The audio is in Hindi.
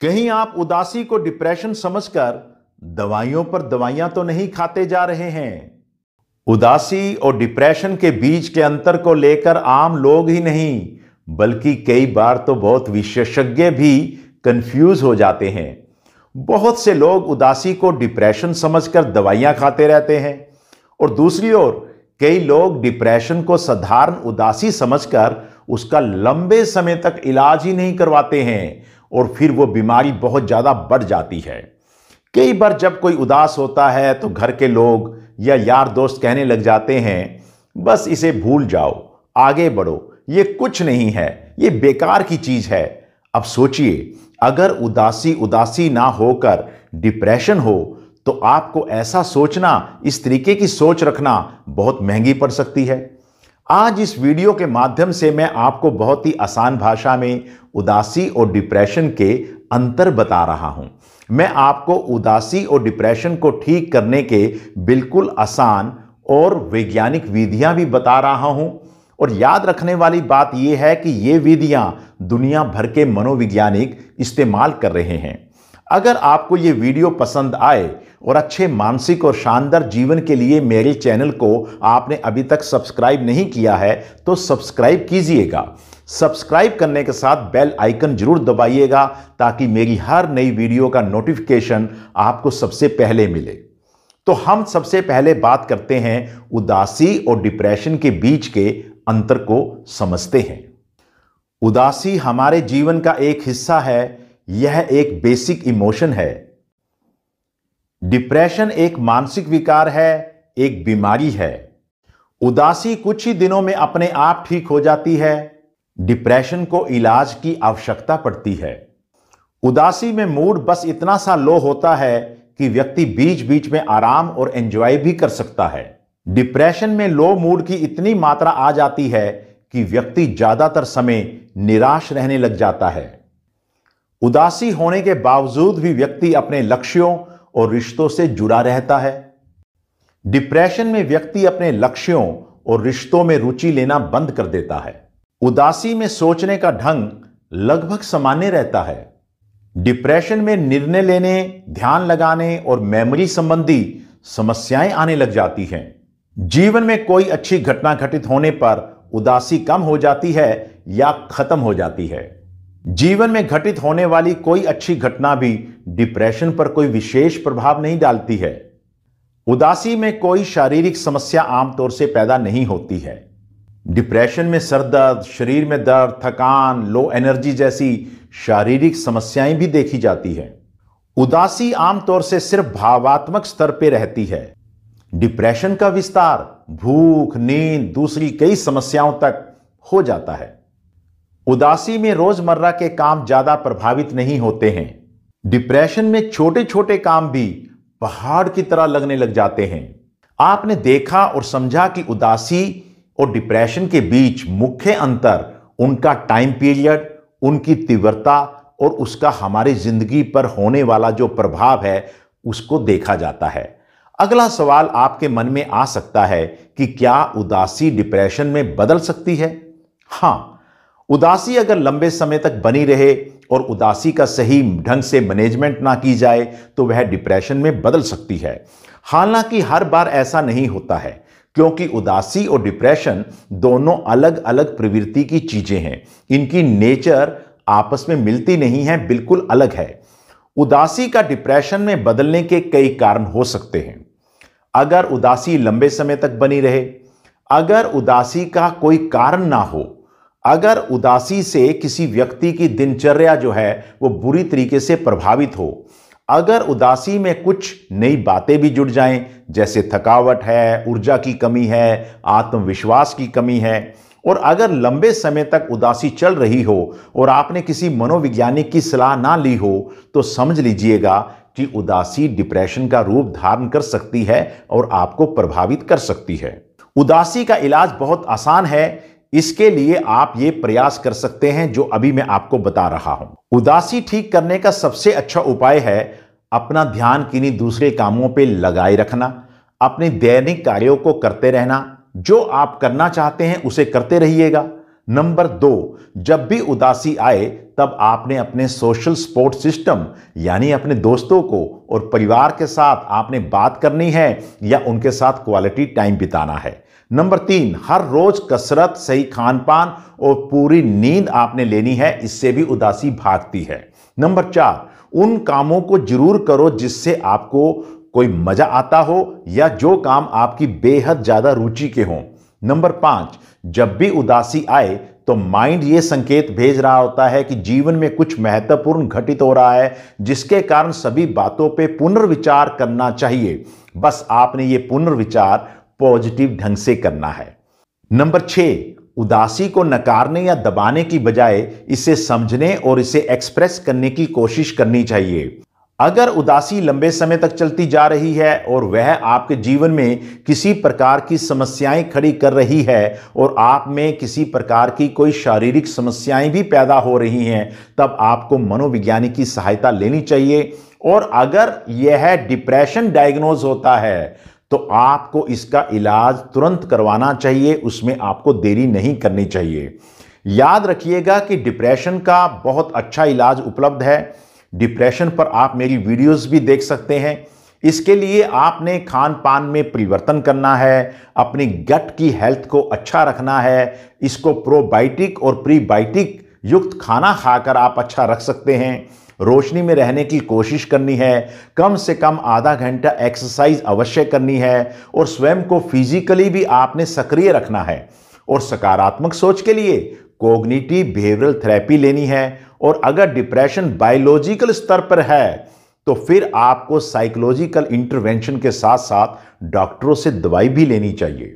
कहीं आप उदासी को डिप्रेशन समझकर दवाइयों पर दवाइयां तो नहीं खाते जा रहे हैं। उदासी और डिप्रेशन के बीच के अंतर को लेकर आम लोग ही नहीं बल्कि कई बार तो बहुत विशेषज्ञ भी कंफ्यूज हो जाते हैं। बहुत से लोग उदासी को डिप्रेशन समझकर दवाइयां खाते रहते हैं और दूसरी ओर कई लोग डिप्रेशन को साधारण उदासी समझकर उसका लंबे समय तक इलाज ही नहीं करवाते हैं और फिर वो बीमारी बहुत ज्यादा बढ़ जाती है। कई बार जब कोई उदास होता है तो घर के लोग या यार दोस्त कहने लग जाते हैं, बस इसे भूल जाओ, आगे बढ़ो, ये कुछ नहीं है, ये बेकार की चीज है। अब सोचिए, अगर उदासी उदासी ना होकर डिप्रेशन हो तो आपको ऐसा सोचना, इस तरीके की सोच रखना बहुत महंगी पड़ सकती है। आज इस वीडियो के माध्यम से मैं आपको बहुत ही आसान भाषा में उदासी और डिप्रेशन के अंतर बता रहा हूं। मैं आपको उदासी और डिप्रेशन को ठीक करने के बिल्कुल आसान और वैज्ञानिक विधियां भी बता रहा हूं। और याद रखने वाली बात यह है कि ये विधियां दुनिया भर के मनोवैज्ञानिक इस्तेमाल कर रहे हैं। अगर आपको ये वीडियो पसंद आए और अच्छे मानसिक और शानदार जीवन के लिए मेरे चैनल को आपने अभी तक सब्सक्राइब नहीं किया है तो सब्सक्राइब कीजिएगा। सब्सक्राइब करने के साथ बेल आइकन जरूर दबाइएगा ताकि मेरी हर नई वीडियो का नोटिफिकेशन आपको सबसे पहले मिले। तो हम सबसे पहले बात करते हैं उदासी और डिप्रेशन के बीच के अंतर को समझते हैं। उदासी हमारे जीवन का एक हिस्सा है, यह एक बेसिक इमोशन है। डिप्रेशन एक मानसिक विकार है, एक बीमारी है। उदासी कुछ ही दिनों में अपने आप ठीक हो जाती है, डिप्रेशन को इलाज की आवश्यकता पड़ती है। उदासी में मूड बस इतना सा लो होता है कि व्यक्ति बीच बीच में आराम और एंजॉय भी कर सकता है। डिप्रेशन में लो मूड की इतनी मात्रा आ जाती है कि व्यक्ति ज्यादातर समय निराश रहने लग जाता है। उदासी होने के बावजूद भी व्यक्ति अपने लक्ष्यों और रिश्तों से जुड़ा रहता है। डिप्रेशन में व्यक्ति अपने लक्ष्यों और रिश्तों में रुचि लेना बंद कर देता है। उदासी में सोचने का ढंग लगभग सामान्य रहता है। डिप्रेशन में निर्णय लेने, ध्यान लगाने और मेमोरी संबंधी समस्याएं आने लग जाती हैं। जीवन में कोई अच्छी घटना घटित होने पर उदासी कम हो जाती है या खत्म हो जाती है। जीवन में घटित होने वाली कोई अच्छी घटना भी डिप्रेशन पर कोई विशेष प्रभाव नहीं डालती है। उदासी में कोई शारीरिक समस्या आमतौर से पैदा नहीं होती है। डिप्रेशन में सर दर्द, शरीर में दर्द, थकान, लो एनर्जी जैसी शारीरिक समस्याएं भी देखी जाती है। उदासी आमतौर से सिर्फ भावात्मक स्तर पर रहती है। डिप्रेशन का विस्तार भूख, नींद, दूसरी कई समस्याओं तक हो जाता है। उदासी में रोजमर्रा के काम ज्यादा प्रभावित नहीं होते हैं। डिप्रेशन में छोटे छोटे काम भी पहाड़ की तरह लगने लग जाते हैं। आपने देखा और समझा कि उदासी और डिप्रेशन के बीच मुख्य अंतर उनका टाइम पीरियड, उनकी तीव्रता और उसका हमारी जिंदगी पर होने वाला जो प्रभाव है उसको देखा जाता है। अगला सवाल आपके मन में आ सकता है कि क्या उदासी डिप्रेशन में बदल सकती है? हां, उदासी अगर लंबे समय तक बनी रहे और उदासी का सही ढंग से मैनेजमेंट ना की जाए तो वह डिप्रेशन में बदल सकती है। हालांकि हर बार ऐसा नहीं होता है क्योंकि उदासी और डिप्रेशन दोनों अलग अलग प्रवृत्ति की चीजें हैं। इनकी नेचर आपस में मिलती नहीं है, बिल्कुल अलग है। उदासी का डिप्रेशन में बदलने के कई कारण हो सकते हैं। अगर उदासी लंबे समय तक बनी रहे, अगर उदासी का कोई कारण ना हो, अगर उदासी से किसी व्यक्ति की दिनचर्या जो है वो बुरी तरीके से प्रभावित हो, अगर उदासी में कुछ नई बातें भी जुड़ जाएं जैसे थकावट है, ऊर्जा की कमी है, आत्मविश्वास की कमी है, और अगर लंबे समय तक उदासी चल रही हो और आपने किसी मनोवैज्ञानिक की सलाह ना ली हो तो समझ लीजिएगा कि उदासी डिप्रेशन का रूप धारण कर सकती है और आपको प्रभावित कर सकती है। उदासी का इलाज बहुत आसान है। इसके लिए आप ये प्रयास कर सकते हैं जो अभी मैं आपको बता रहा हूं। उदासी ठीक करने का सबसे अच्छा उपाय है अपना ध्यान किन्हीं दूसरे कामों पे लगाए रखना, अपने दैनिक कार्यों को करते रहना। जो आप करना चाहते हैं उसे करते रहिएगा। नंबर 2, जब भी उदासी आए तब आपने अपने सोशल सपोर्ट सिस्टम यानी अपने दोस्तों को और परिवार के साथ आपने बात करनी है या उनके साथ क्वालिटी टाइम बिताना है। नंबर 3, हर रोज कसरत, सही खान पान और पूरी नींद आपने लेनी है, इससे भी उदासी भागती है। नंबर 4, उन कामों को जरूर करो जिससे आपको कोई मजा आता हो या जो काम आपकी बेहद ज्यादा रुचि के हों। नंबर 5, जब भी उदासी आए तो माइंड ये संकेत भेज रहा होता है कि जीवन में कुछ महत्वपूर्ण घटित हो रहा है, जिसके कारण सभी बातों पे पुनर्विचार करना चाहिए। बस आपने ये पुनर्विचार पॉजिटिव ढंग से करना है। नंबर 6, उदासी को नकारने या दबाने की बजाय इसे समझने और इसे एक्सप्रेस करने की कोशिश करनी चाहिए। अगर उदासी लंबे समय तक चलती जा रही है और वह आपके जीवन में किसी प्रकार की समस्याएं खड़ी कर रही है और आप में किसी प्रकार की कोई शारीरिक समस्याएं भी पैदा हो रही हैं, तब आपको मनोविज्ञानी की सहायता लेनी चाहिए। और अगर यह डिप्रेशन डायग्नोज होता है तो आपको इसका इलाज तुरंत करवाना चाहिए, उसमें आपको देरी नहीं करनी चाहिए। याद रखिएगा कि डिप्रेशन का बहुत अच्छा इलाज उपलब्ध है। डिप्रेशन पर आप मेरी वीडियोस भी देख सकते हैं। इसके लिए आपने खान पान में परिवर्तन करना है, अपनी गट की हेल्थ को अच्छा रखना है। इसको प्रोबायोटिक और प्रीबायोटिक युक्त खाना खाकर आप अच्छा रख सकते हैं। रोशनी में रहने की कोशिश करनी है, कम से कम आधा घंटा एक्सरसाइज अवश्य करनी है और स्वयं को फिजिकली भी आपने सक्रिय रखना है। और सकारात्मक सोच के लिए कॉग्निटिव बिहेवियरल थेरेपी लेनी है। और अगर डिप्रेशन बायोलॉजिकल स्तर पर है तो फिर आपको साइकोलॉजिकल इंटरवेंशन के साथ साथ डॉक्टरों से दवाई भी लेनी चाहिए।